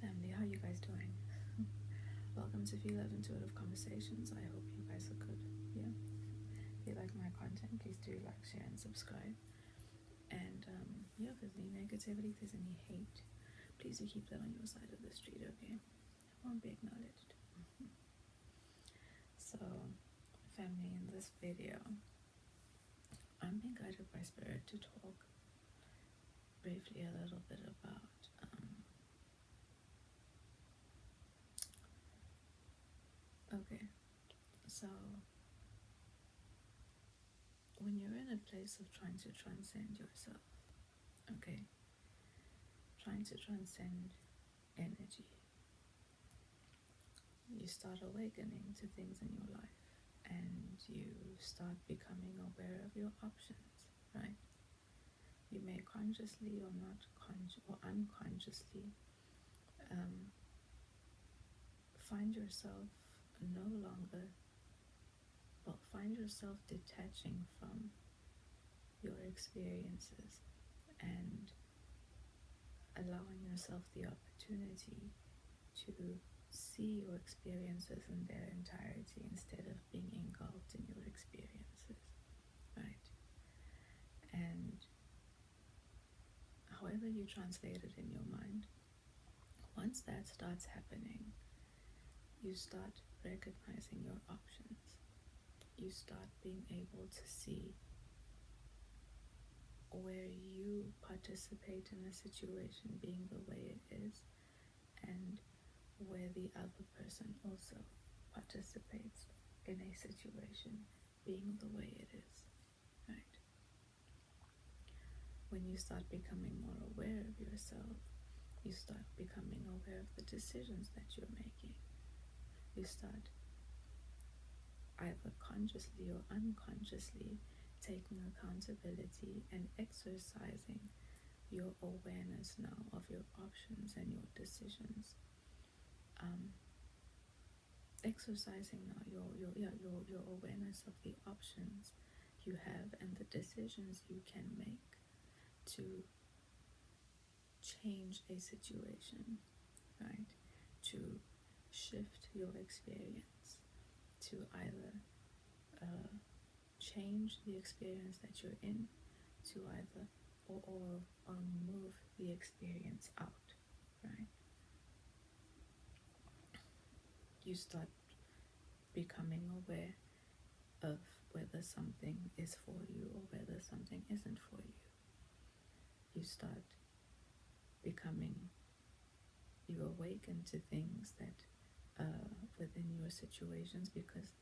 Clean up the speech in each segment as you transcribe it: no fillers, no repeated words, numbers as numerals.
family, how you guys doing? Welcome to Phie.Love Intuitive Conversations. I hope you guys are good. Yeah. If you like my content, please do like, share, and subscribe. And yeah, if there's any negativity, if there's any hate, please do keep that on your side of the street, okay? It won't be acknowledged. So, family, in this video, I'm being guided by Spirit to talk briefly a little bit about okay, so when you're in a place of trying to transcend yourself, okay, trying to transcend energy, you start awakening to things in your life and you start becoming aware of your options, right? You may consciously or not or unconsciously find yourself no longer, well, find yourself detaching from your experiences and allowing yourself the opportunity to see your experiences in their entirety instead of being engulfed in your experiences, right? And however you translate it in your mind, once that starts happening, you start recognizing your options. You start being able to see where you participate in a situation being the way it is and where the other person also participates in a situation being the way it is, right? When you start becoming more aware of yourself, you start becoming aware of the decisions that you're making. You start either consciously or unconsciously taking accountability and exercising your awareness now of your options and your decisions. Exercising now your awareness of the options you have and the decisions you can make to change a situation, right? To shift your experience, to either change the experience that you're in, to either or move the experience out, right? You start becoming aware of whether something is for you or whether something isn't for you. You start becoming, you awaken to things that within your situations because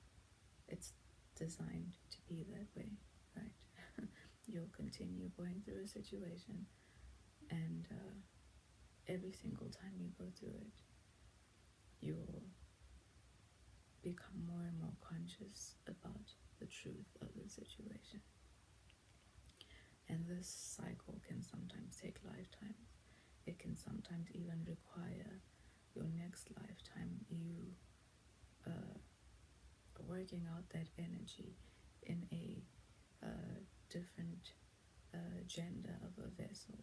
it's designed to be that way, right? You'll continue going through a situation and every single time you go through it, you'll become more and more conscious about the truth of the situation. And this cycle can sometimes take lifetimes. It can sometimes even require your next lifetime, you working out that energy in a different gender of a vessel.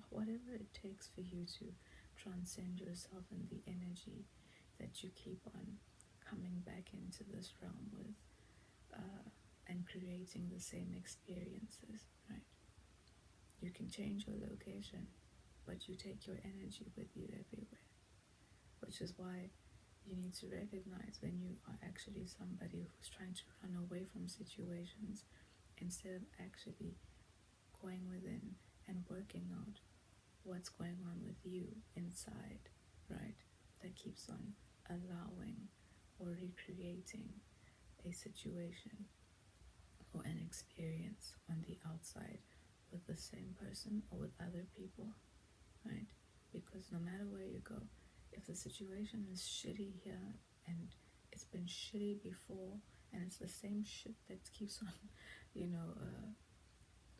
Whatever it takes for you to transcend yourself and the energy that you keep on coming back into this realm with and creating the same experiences, right? You can change your location, but you take your energy with you everywhere, which is why you need to recognize when you are actually somebody who's trying to run away from situations instead of actually going within and working out what's going on with you inside, right? That keeps on allowing or recreating a situation or an experience on the outside with the same person or with other people, right? Because no matter where you go, if the situation is shitty here and it's been shitty before and it's the same shit that keeps on,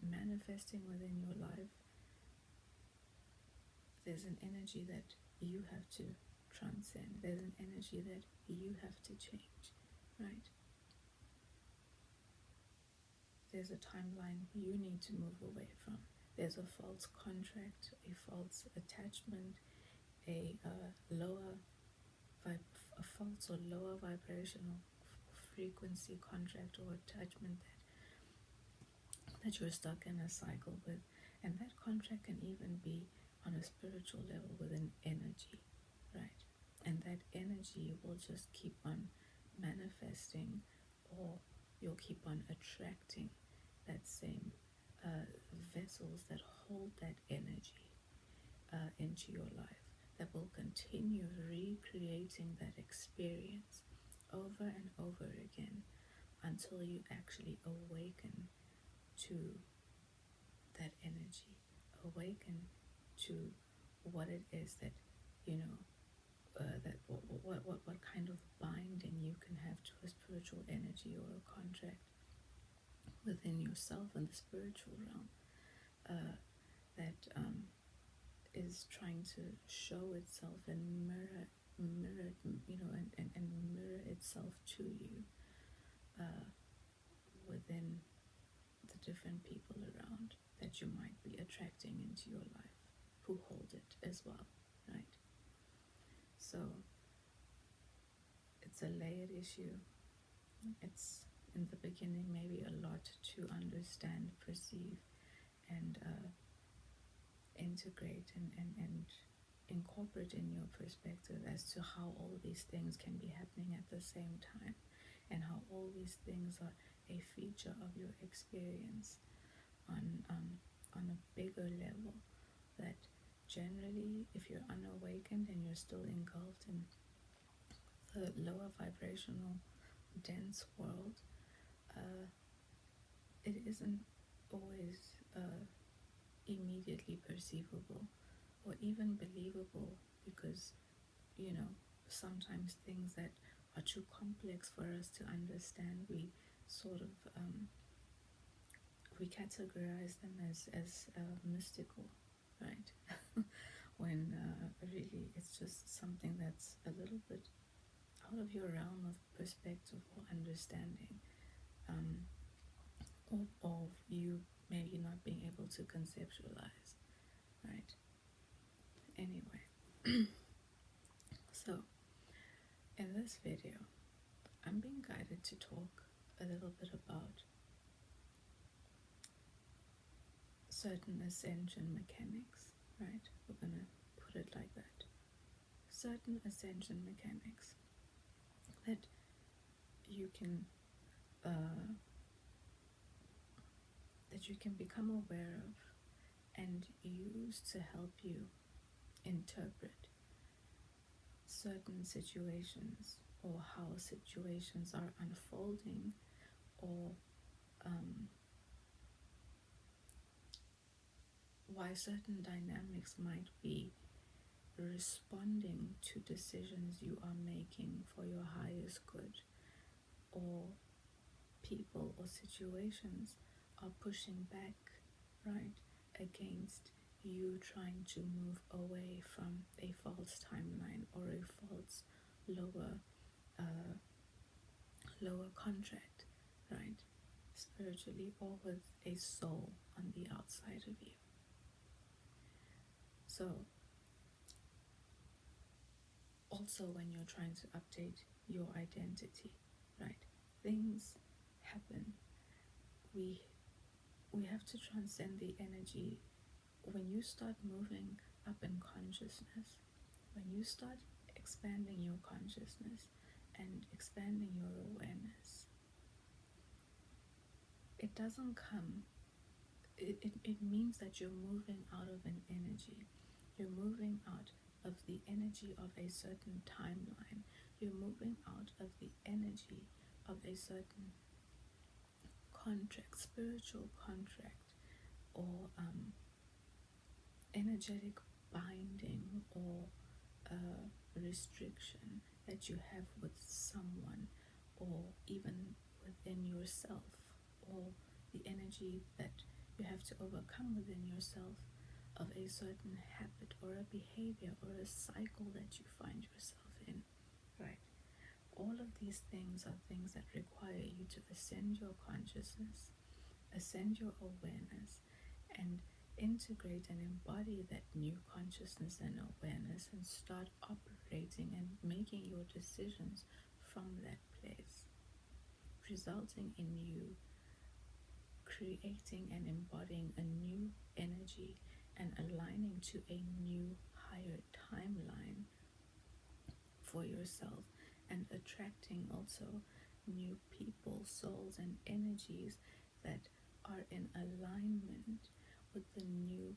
manifesting within your life, there's an energy that you have to transcend. There's an energy that you have to change, right? There's a timeline you need to move away from. There's a false contract, a false attachment, a a false or lower vibrational frequency contract or attachment that you're stuck in a cycle with. And that contract can even be on a spiritual level with an energy, right? And that energy will just keep on manifesting, or you'll keep on attracting that same vessels that hold that energy into your life, that will continue recreating that experience over and over again until you actually awaken to that energy, awaken to what it is that, that what kind of binding you can have to a spiritual energy or a contract within yourself and the spiritual realm, that is trying to show itself and mirror and mirror itself to you within the different people around that you might be attracting into your life, who hold it as well, right? So it's a layered issue. It's in the beginning maybe a lot to understand, perceive, and integrate and incorporate in your perspective as to how all these things can be happening at the same time, and how all these things are a feature of your experience on a bigger level, that generally if you're unawakened and you're still engulfed in the lower vibrational dense world, it isn't always immediately perceivable or even believable, because sometimes things that are too complex for us to understand, we sort of we categorize them as mystical, right? When really it's just something that's a little bit out of your realm of perspective or understanding, or you maybe not being able to conceptualize, right? Anyway, so in this video, I'm being guided to talk a little bit about certain ascension mechanics, right? We're going to put it like that. Certain ascension mechanics that you can become aware of and use to help you interpret certain situations, or how situations are unfolding, or why certain dynamics might be responding to decisions you are making for your highest good, or people or situations are pushing back, right, against you trying to move away from a false timeline or a false lower contract, right, spiritually or with a soul on the outside of you. So also when you're trying to update your identity, right, things happen. We have to transcend the energy. When you start moving up in consciousness, when you start expanding your consciousness and expanding your awareness, it doesn't come, it means that you're moving out of an energy. You're moving out of the energy of a certain timeline. You're moving out of the energy of a certain contract, spiritual contract, or energetic binding, or restriction that you have with someone, or even within yourself, or the energy that you have to overcome within yourself of a certain habit or a behavior or a cycle that you find yourself in, right? All of these things are things that require you to ascend your consciousness, ascend your awareness, and integrate and embody that new consciousness and awareness and start operating and making your decisions from that place, resulting in you creating and embodying a new energy and aligning to a new higher timeline for yourself, and attracting also new people, souls, and energies that are in alignment with the new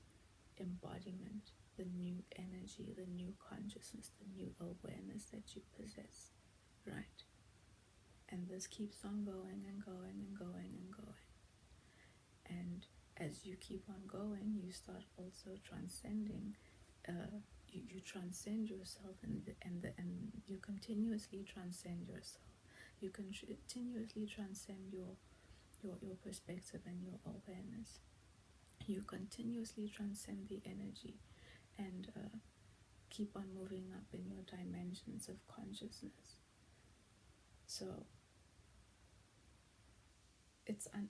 embodiment, the new energy, the new consciousness, the new awareness that you possess, right? And this keeps on going and going and going and going. And as you keep on going, you start also transcending. You transcend yourself, and you continuously transcend yourself. You continuously transcend your perspective and your awareness. You continuously transcend the energy and keep on moving up in your dimensions of consciousness. So it's and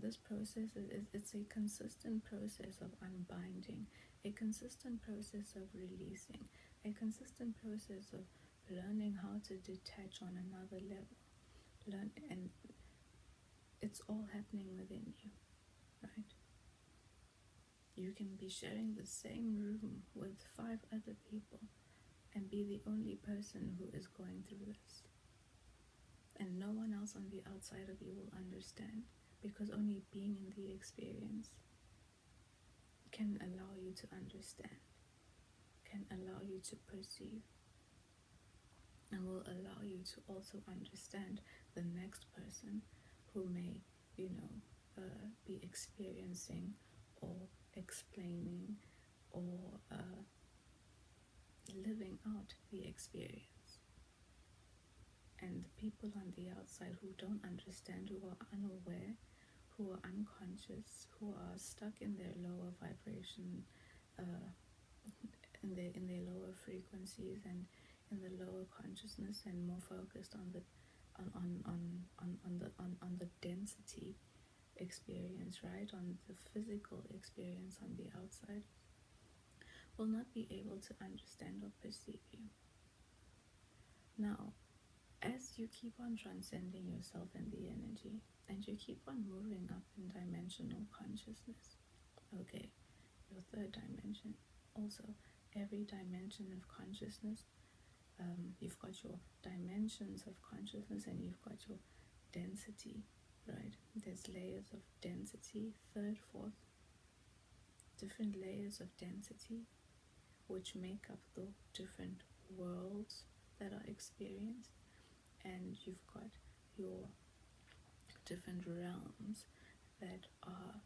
this process it's a consistent process of unbinding, a consistent process of releasing, a consistent process of learning how to detach on another level, and it's all happening within you, right? You can be sharing the same room with 5 other people and be the only person who is going through this, and no one else on the outside of you will understand, because only being in the experience can allow you to understand, can allow you to perceive, and will allow you to also understand the next person who may, be experiencing or explaining or living out the experience. And the people on the outside who don't understand, who are unaware, who are unconscious, who are stuck in their lower vibration, in their lower frequencies and in the lower consciousness, and more focused on the density experience, right, on the physical experience on the outside, will not be able to understand or perceive you. Now, as you keep on transcending yourself and the energy, and you keep on moving up in dimensional consciousness, okay, your 3rd dimension, also every dimension of consciousness, you've got your dimensions of consciousness and you've got your density, right? There's layers of density, 3rd, 4th, different layers of density, which make up the different worlds that are experienced. And you've got your different realms that are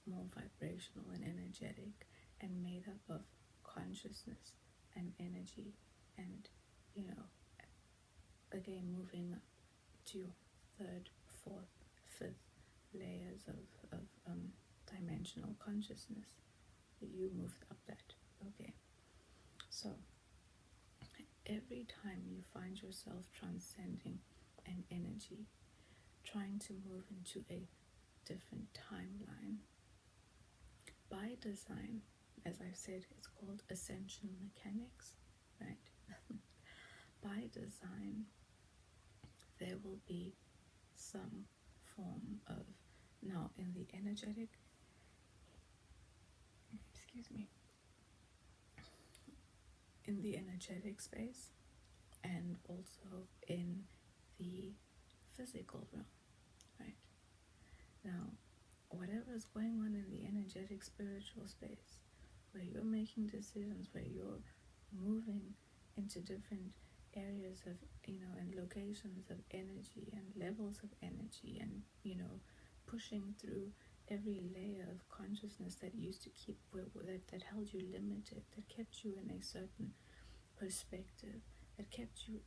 more vibrational and energetic and made up of consciousness and energy, and again moving up to your 3rd, 4th, 5th layers of dimensional consciousness. You moved up that, okay? So every time you find yourself transcending an energy, trying to move into a different timeline, by design, as I've said, it's called Ascension mechanics, right? By design, there will be some form of, now in the energetic, in the energetic space, and also in the physical realm, right? Now, whatever is going on in the energetic spiritual space, where you're making decisions, where you're moving into different areas of, and locations of energy and levels of energy, and, pushing through every layer of consciousness that used to keep, that held you limited, that kept you in a certain perspective, that kept you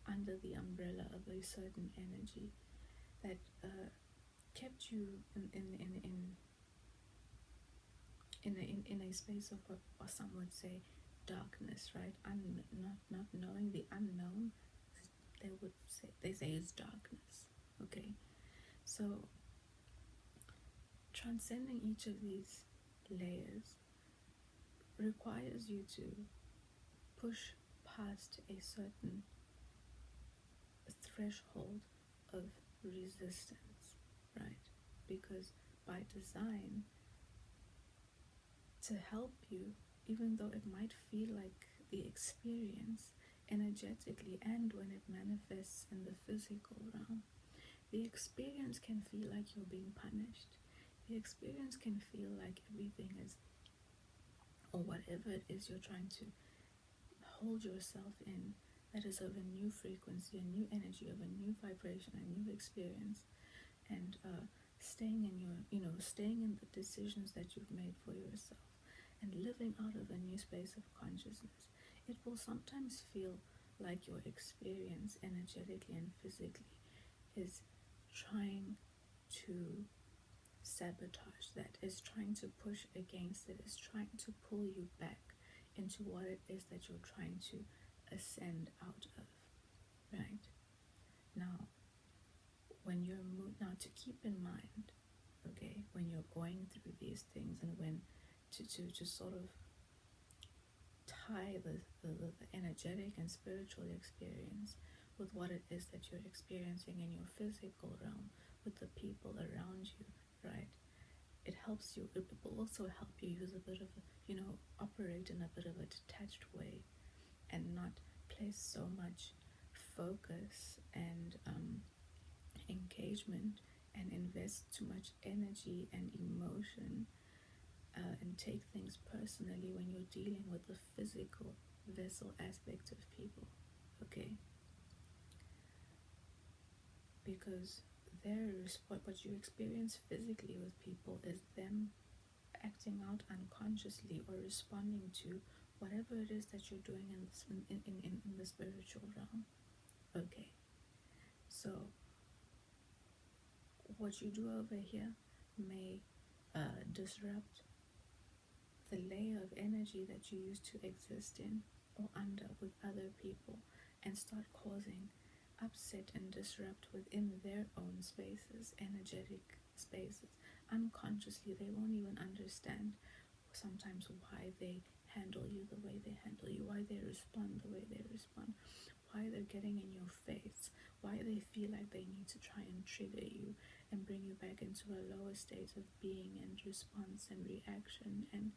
under the umbrella of a certain energy, that kept you in a space of what some would say darkness, right? Not knowing the unknown, they say it's darkness, okay? So transcending each of these layers requires you to push past a certain threshold of resistance, right? Because by design, to help you, even though it might feel like the experience energetically and when it manifests in the physical realm, the experience can feel like you're being punished. The experience can feel like everything is, or whatever it is you're trying to hold yourself in, that is of a new frequency, a new energy, of a new vibration, a new experience, and staying in your, staying in the decisions that you've made for yourself and living out of a new space of consciousness. It will sometimes feel like your experience energetically and physically is trying to sabotage that, is trying to push against it, is trying to pull you back into what it is that you're trying to ascend out of, right? Now, when you're now, to keep in mind, okay, when you're going through these things, and when to sort of tie the energetic and spiritual experience with what it is that you're experiencing in your physical realm with the people around you, right? It helps you, it will also help you use a bit of operate in a bit of a detached way and not place so much focus and engagement and invest too much energy and emotion and take things personally when you're dealing with the physical vessel aspect of people, okay? Because what you experience physically with people is them acting out unconsciously or responding to whatever it is that you're doing in the spiritual realm, okay? So what you do over here may disrupt the layer of energy that you used to exist in or under with other people, and start causing upset and disrupt within their own spaces, energetic spaces. Unconsciously, they won't even understand sometimes why they handle you the way they handle you, why they respond the way they respond, why they're getting in your face, why they feel like they need to try and trigger you and bring you back into a lower state of being and response and reaction and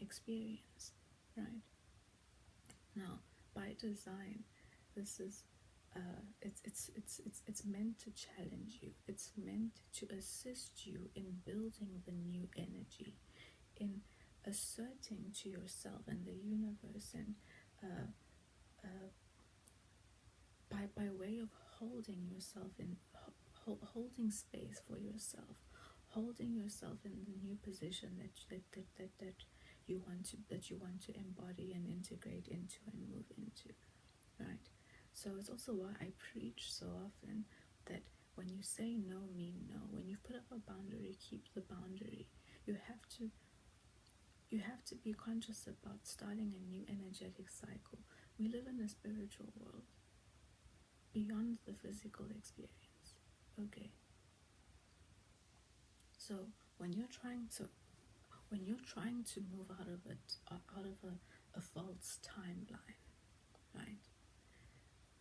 experience, right? Now, by design, this is it's meant to challenge you. It's meant to assist you in building the new energy, in asserting to yourself and the universe, and by way of holding yourself in, holding space for yourself, holding yourself in the new position that you want to embody and integrate into and move into, right? So it's also why I preach so often that when you say no, mean no. When you've put up a boundary, keep the boundary. You have to be conscious about starting a new energetic cycle. We live in a spiritual world beyond the physical experience, okay? So when you're trying to move out of a false timeline, right,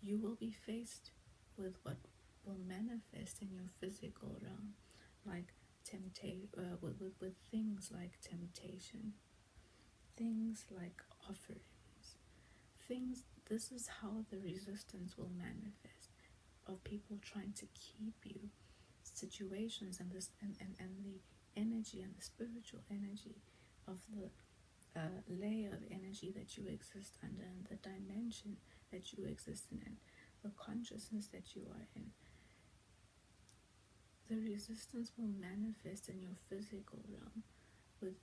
you will be faced with what will manifest in your physical realm, like with things like temptation, things like offerings, things. This is how the resistance will manifest, of people trying to keep you, situations, and the energy and the spiritual energy of the layer of energy that you exist under, and the dimension that you exist in, and the consciousness that you are in. The resistance will manifest in your physical realm with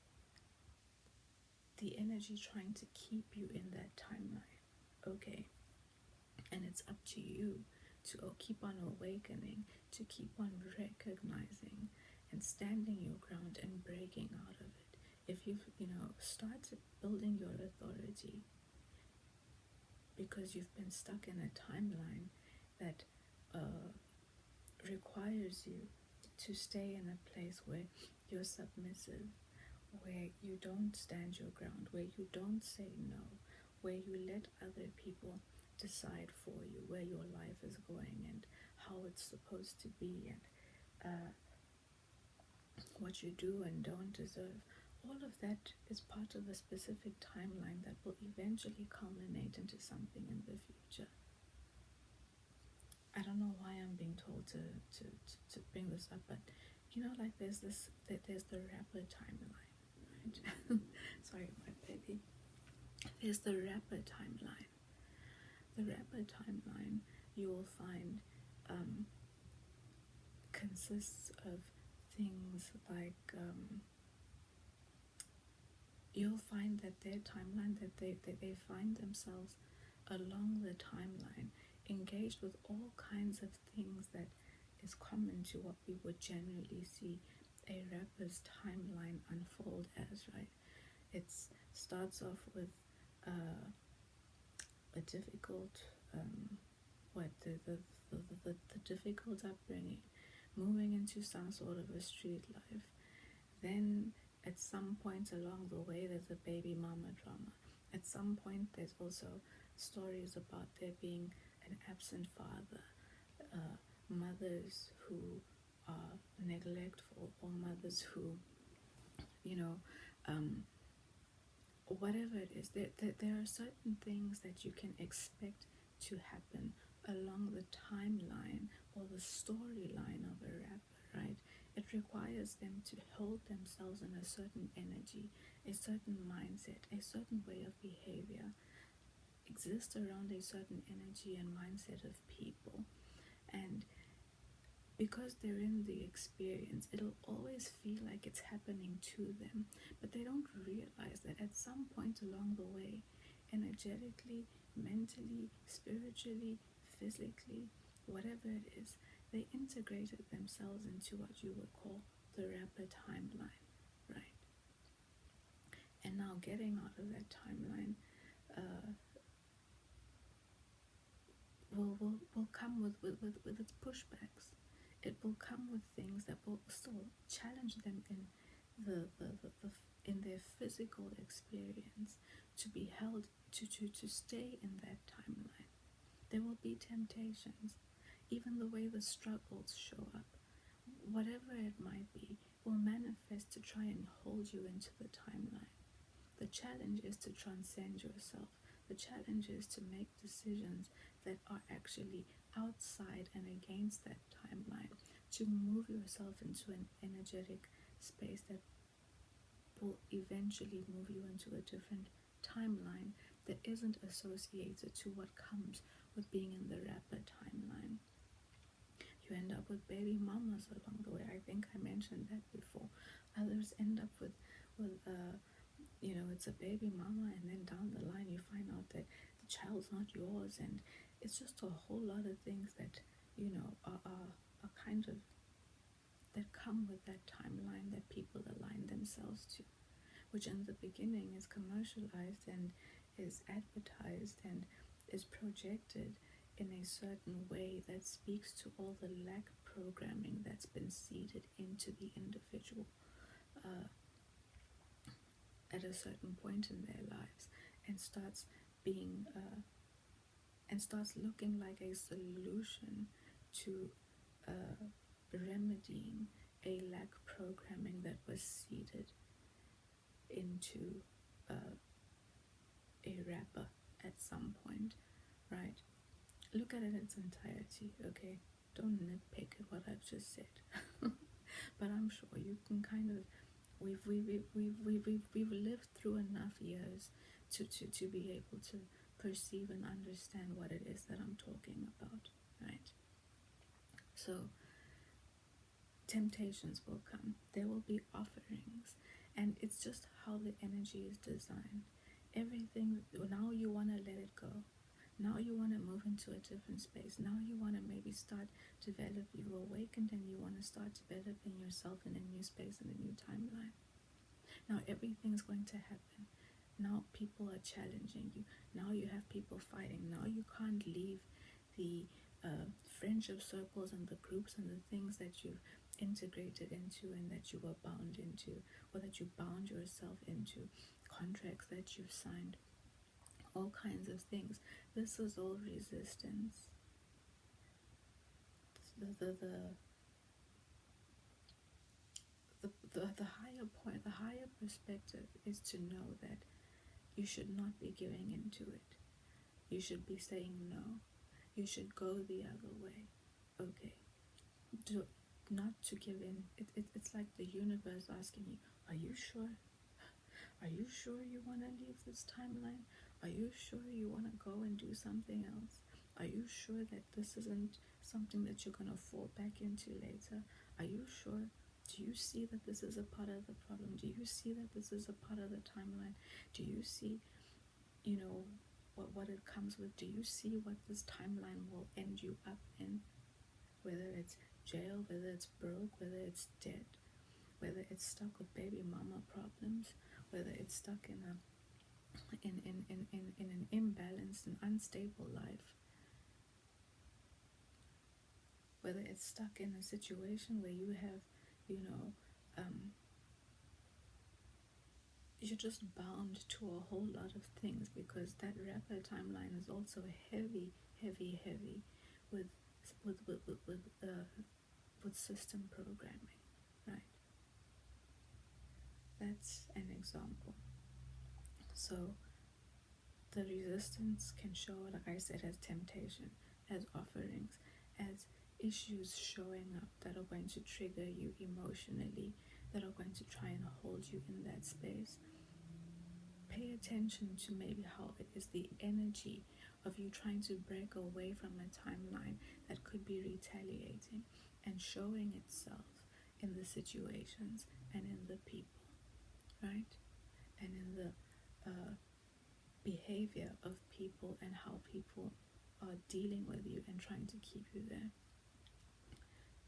the energy trying to keep you in that timeline, okay? And it's up to you to keep on awakening, to keep on recognizing and standing your ground and breaking out of it. If you've started building your authority because you've been stuck in a timeline that requires you to stay in a place where you're submissive, where you don't stand your ground, where you don't say no, where you let other people decide for you where your life is going and how it's supposed to be, and what you do and don't deserve. All of that is part of a specific timeline that will eventually culminate into something in the future. I don't know why I'm being told to bring this up, but like there's the rapper timeline, right? Sorry, my baby. There's the rapper timeline. The rapper timeline, you will find, consists of things like, you'll find that their timeline, that they find themselves along the timeline engaged with all kinds of things that is common to what we would generally see a rapper's timeline unfold as, right? It starts off with a difficult, the difficult upbringing, moving into some sort of a street life. Then at some point along the way, there's a baby mama drama. At some point, there's also stories about there being an absent father, mothers who are neglectful, or mothers who, whatever it is, there are certain things that you can expect to happen along the timeline or the storyline of a rapper, right? It requires them to hold themselves in a certain energy, a certain mindset, a certain way of behavior, exist around a certain energy and mindset of people. And because they're in the experience, it'll always feel like it's happening to them, but they don't realize that at some point along the way, energetically, mentally, spiritually, physically, whatever it is, they integrated themselves into what you would call the rapper timeline, right? And now getting out of that timeline will come with its pushbacks. It will come with things that will still challenge them in in their physical experience, to be held to stay in that timeline. There will be temptations. Even the way the struggles show up, whatever it might be, will manifest to try and hold you into the timeline. The challenge is to transcend yourself. The challenge is to make decisions that are actually outside and against that timeline, to move yourself into an energetic space that will eventually move you into a different timeline that isn't associated to what comes with being in the rapper timeline. You end up with baby mamas along the way. I think I mentioned that before. Others end up with it's a baby mama, and then down the line you find out that the child's not yours, and it's just a whole lot of things that are kind of, that come with that timeline that people align themselves to, which in the beginning is commercialized and is advertised and is projected in a certain way that speaks to all the lack programming that's been seeded into the individual at a certain point in their lives, and starts being and starts looking like a solution to remedying a lack programming that was seeded into a rapper at some point, right? Look at it in its entirety, okay? Don't nitpick at what I've just said. But I'm sure you can kind of, we've lived through enough years to be able to perceive and understand what it is that I'm talking about, right? So temptations will come, there will be offerings, and it's just how the energy is designed. Everything, now you want to let it go. Now you want to move into a different space. Now you want to maybe start develop, you're awakened and you want to start developing yourself in a new space, in a new timeline. Now everything's going to happen. Now people are challenging you. Now you have people fighting. Now you can't leave the friendship circles and the groups and the things that you've integrated into and that you were bound into, or that you bound yourself into, contracts that you've signed, all kinds of things. This is all resistance. The higher point, the higher perspective is to know that you should not be giving into it. You should be saying no. You should go the other way. Okay. Not to give in. It's like the universe asking you, are you sure? Are you sure you want to leave this timeline? Are you sure you want to go and do something else? Are you sure that this isn't something that you're going to fall back into later? Are you sure? Do you see that this is a part of the problem? Do you see that this is a part of the timeline? Do you see, what it comes with? Do you see what this timeline will end you up in? Whether it's jail, whether it's broke, whether it's dead, whether it's stuck with baby mama problems, whether it's stuck in an imbalanced and unstable life, whether it's stuck in a situation where you have, you're just bound to a whole lot of things, because that rapid timeline is also heavy with system programming, right? That's an example. So the resistance can show, like I said, as temptation, as offerings, as issues showing up that are going to trigger you emotionally, that are going to try and hold you in that space. Pay attention to maybe how it is the energy of you trying to break away from a timeline that could be retaliating and showing itself in the situations and in the people, right? And in the behavior of people and how people are dealing with you and trying to keep you there.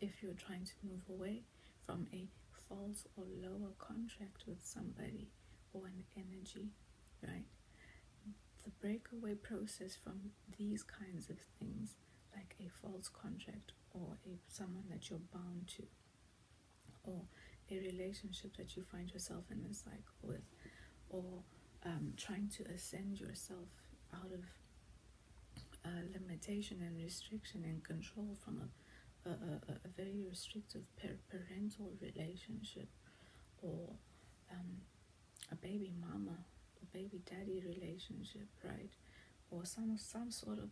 If you're trying to move away from a false or lower contract with somebody or an energy, right? The breakaway process from these kinds of things, like a false contract or someone that you're bound to, or a relationship that you find yourself in a cycle with, or trying to ascend yourself out of limitation and restriction and control from a very restrictive parental relationship, or a baby mama or baby daddy relationship, right? Or some sort of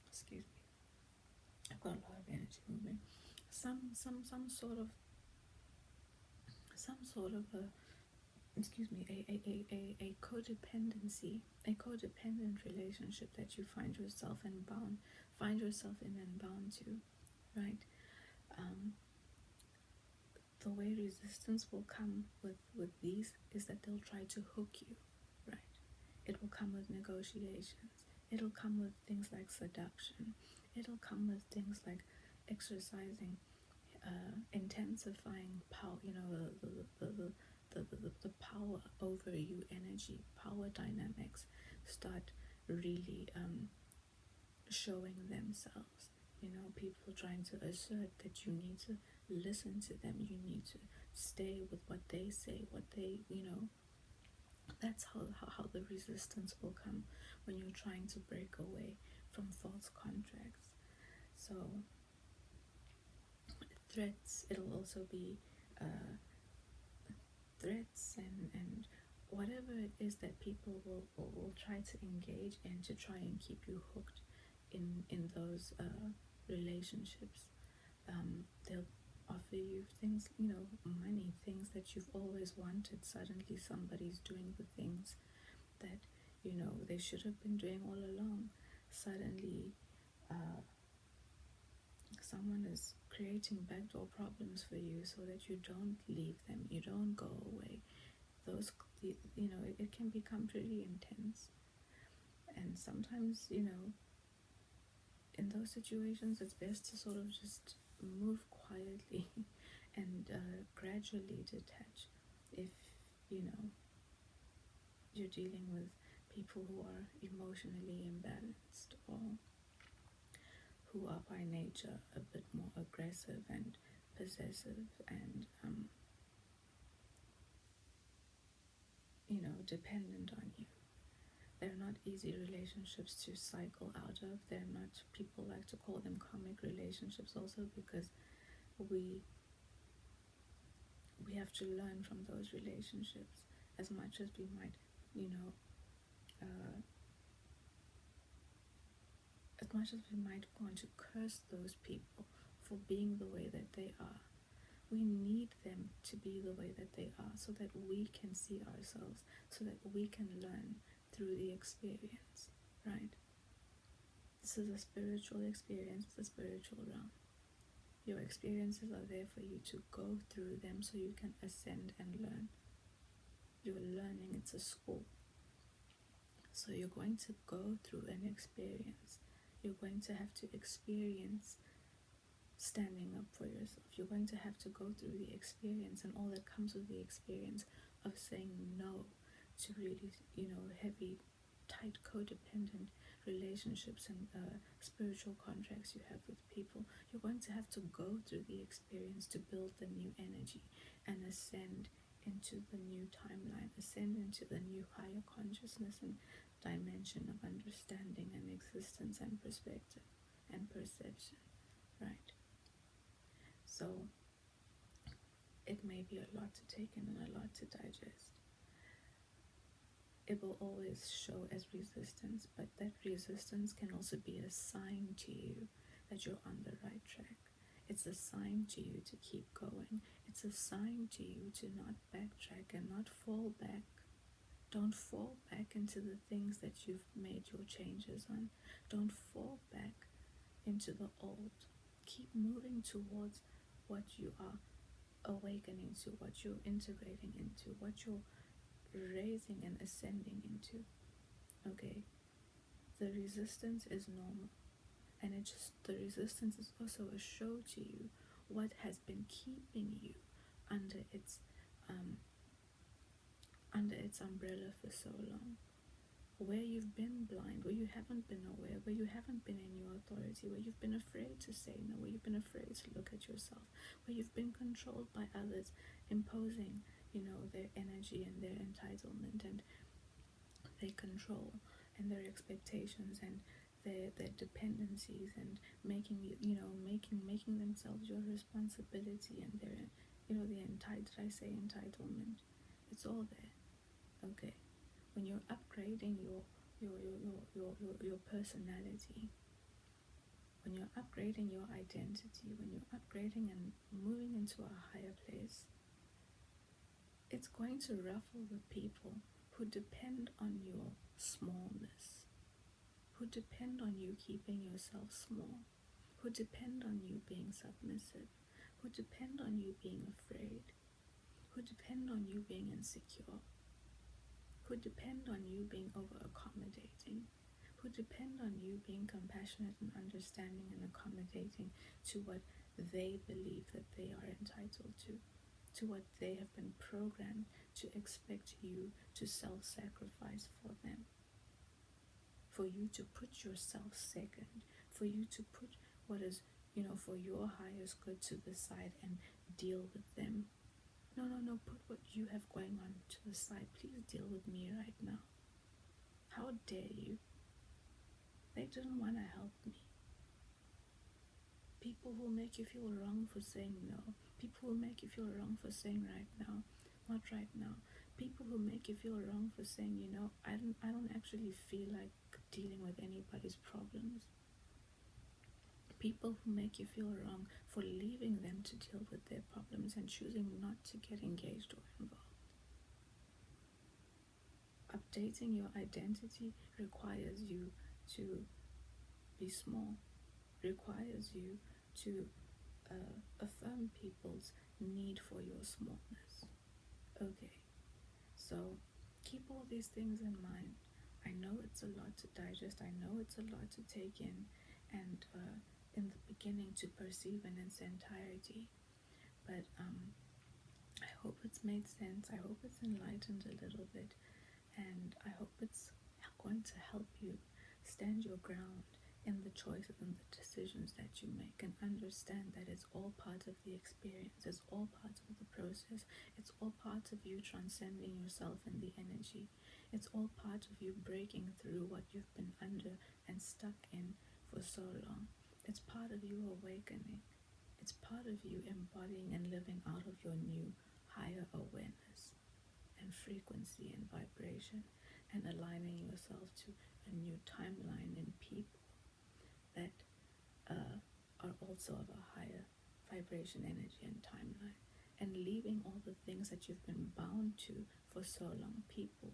excuse me, I've got a lot of energy moving. Some sort of a codependency, a codependent relationship that you find yourself in and bound to, right? The way resistance will come with these is that they'll try to hook you, right? It will come with negotiations. It'll come with things like seduction. It'll come with things like exercising, intensifying power, the power over you energy, power dynamics start really showing themselves. People trying to assert that you need to listen to them, you need to stay with what they say, what they, that's how the resistance will come when you're trying to break away from false contracts. So threats, it'll also be threats and whatever it is that people will try to engage in to try and keep you hooked in those relationships. They'll offer you things, money, things that you've always wanted. Suddenly somebody's doing the things that they should have been doing all along. Suddenly someone is creating backdoor problems for you so that you don't leave them, you don't go away. Those, it can become pretty intense. And sometimes, in those situations, it's best to sort of just move quietly and gradually detach if, you're dealing with people who are emotionally imbalanced, or who are by nature a bit more aggressive and possessive and dependent on you. They're not easy relationships to cycle out of. They're not, people like to call them karmic relationships also, because we have to learn from those relationships. As much as we might, as much as we might want to curse those people for being the way that they are, we need them to be the way that they are, so that we can see ourselves, so that we can learn through the experience, right? This is a spiritual experience, it's a spiritual realm. Your experiences are there for you to go through them so you can ascend and learn. You're learning, it's a school. So you're going to go through an experience. You're going to have to experience standing up for yourself. You're going to have to go through the experience and all that comes with the experience of saying no to really, heavy, tight, codependent relationships and spiritual contracts you have with people. You're going to have to go through the experience to build the new energy and ascend into the new timeline, ascend into the new higher consciousness and dimension of understanding and existence and perspective and perception, right? So it may be a lot to take in and a lot to digest. It will always show as resistance, but that resistance can also be a sign to you that you're on the right track. It's a sign to you to keep going. It's a sign to you to not backtrack and not fall back. Don't fall back into the things that you've made your changes on. Don't fall back into the old. Keep moving towards what you are awakening to, what you're integrating into, what you're raising and ascending into. Okay, the resistance is normal, and the resistance is also a show to you what has been keeping you under its umbrella for so long, where you've been blind, where you haven't been aware, where you haven't been in your authority, where you've been afraid to say no, where you've been afraid to look at yourself, where you've been controlled by others imposing their energy and their entitlement and their control and their expectations and their dependencies, and making themselves your responsibility, and their entitlement. It's all there. Okay, when you're upgrading your personality, when you're upgrading your identity, when you're upgrading and moving into a higher place, it's going to ruffle the people who depend on your smallness, who depend on you keeping yourself small, who depend on you being submissive, who depend on you being afraid, who depend on you being insecure, who depend on you being over-accommodating, who depend on you being compassionate and understanding and accommodating to what they believe that they are entitled to what they have been programmed to expect you to self-sacrifice for them, for you to put yourself second, for you to put what is, for your highest good to the side and deal with them. No, put what you have going on to the side. Please deal with me right now. How dare you? They didn't want to help me. People who make you feel wrong for saying no. People who make you feel wrong for saying right now, not right now. People who make you feel wrong for saying, I don't actually feel like dealing with anybody's problems. People who make you feel wrong for leaving them to deal with their problems and choosing not to get engaged or involved. Updating your identity requires you to be small, requires you to affirm people's need for your smallness. Okay, so keep all these things in mind. I know it's a lot to digest, I know it's a lot to take in, and in the beginning to perceive in its entirety, but I hope it's made sense. I hope it's enlightened a little bit, and I hope it's going to help you stand your ground in the choices and the decisions that you make, and understand that it's all part of the experience, it's all part of the process, it's all part of you transcending yourself and the energy, it's all part of you breaking through what you've been under and stuck in for so long. It's part of you awakening. It's part of you embodying and living out of your new higher awareness and frequency and vibration, and aligning yourself to a new timeline and people that are also of a higher vibration, energy, and timeline, and leaving all the things that you've been bound to for so long, people,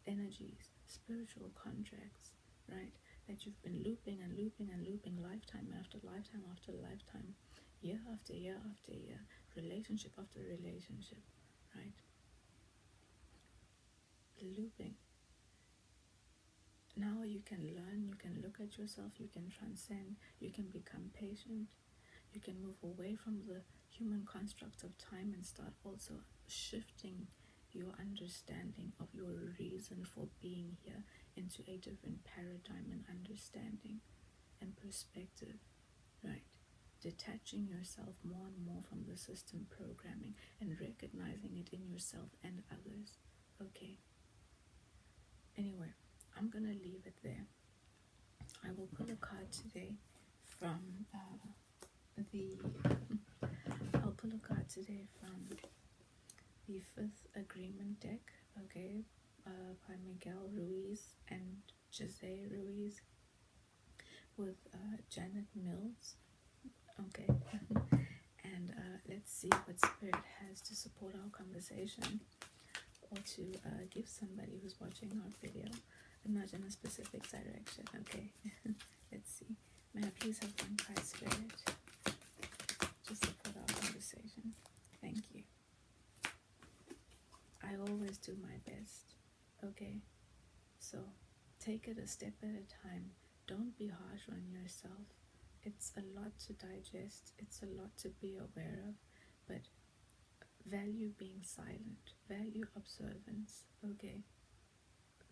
energies, spiritual contracts, right, that you've been looping and looping and looping, lifetime after lifetime after lifetime, year after year after year, relationship after relationship, right, looping. Now you can learn, you can look at yourself, you can transcend, you can become patient, you can move away from the human construct of time and start also shifting your understanding of your reason for being here into a different paradigm and understanding and perspective, right? Detaching yourself more and more from the system programming and recognizing it in yourself and others. Okay. Anyway, I'm gonna leave it there. I will pull a card today from I'll pull a card today from the Fifth Agreement deck, okay, by Miguel Ruiz and Jose Ruiz, with Janet Mills, okay. And let's see what Spirit has to support our conversation, or to give somebody who's watching our video a nudge in a specific direction, okay. Let's see. May I please have one card, Spirit, to support our conversation? Thank you. I always do my best, okay? So take it a step at a time. Don't be harsh on yourself. It's a lot to digest, it's a lot to be aware of, but value being silent, value observance, okay?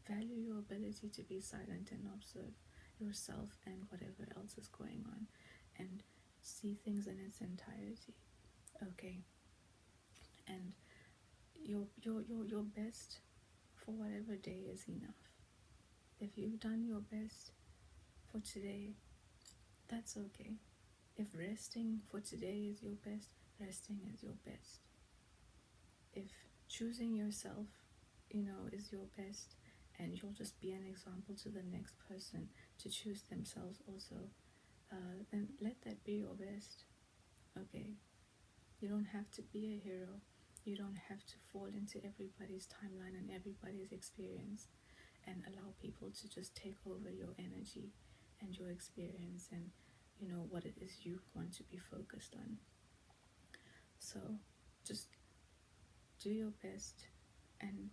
Value your ability to be silent and observe yourself and whatever else is going on, and see things in its entirety, okay? And your best for whatever day is enough. If you've done your best for today, that's okay. If resting for today is your best, resting is your best. If choosing yourself, is your best, and you'll just be an example to the next person to choose themselves also, then let that be your best, okay? You don't have to be a hero. You don't have to fall into everybody's timeline and everybody's experience and allow people to just take over your energy and your experience and what it is you want to be focused on. So just do your best, and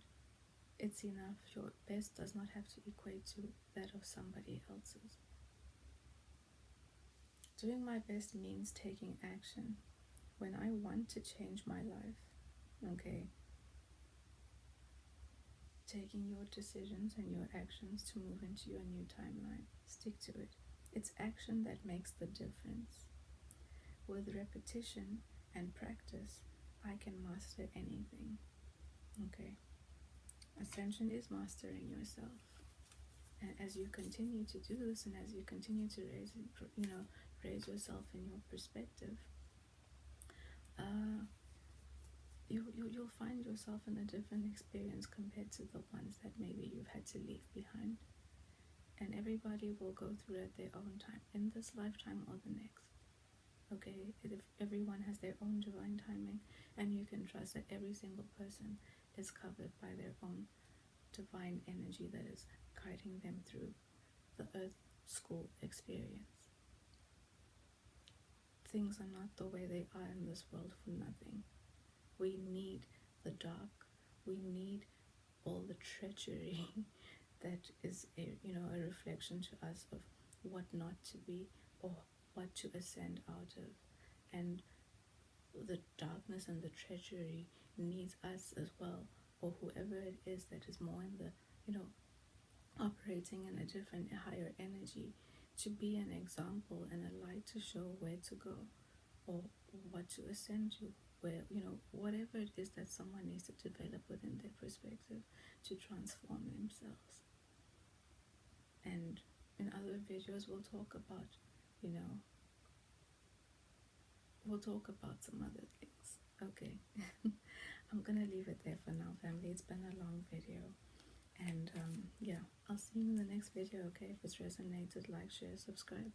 it's enough. Your best does not have to equate to that of somebody else's. Doing my best means taking action when I want to change my life, okay? Taking your decisions and your actions to move into your new timeline. Stick to it. It's action that makes the difference. With repetition and practice, I can master anything, okay? Ascension is mastering yourself. And as you continue to do this, and as you continue to raise yourself in your perspective, you'll find yourself in a different experience compared to the ones that maybe you've had to leave behind. And everybody will go through at their own time, in this lifetime or the next, okay? If everyone has their own divine timing, and you can trust that every single person is covered by their own divine energy that is guiding them through the earth school experience. Things are not the way they are in this world for nothing. We need the dark. We need all the treachery that is a reflection to us of what not to be or what to ascend out of. And the darkness and the treachery needs us as well, or whoever it is that is more in the operating in a different, higher energy, to be an example and a light to show where to go, or what to ascend to, where, whatever it is that someone needs to develop within their perspective to transform themselves. And in other videos, you know, we'll talk about some other things. Okay. I'm gonna leave it there for now, family. It's been a long video. And yeah, I'll see you in the next video, okay? If it's resonated, like, share, subscribe.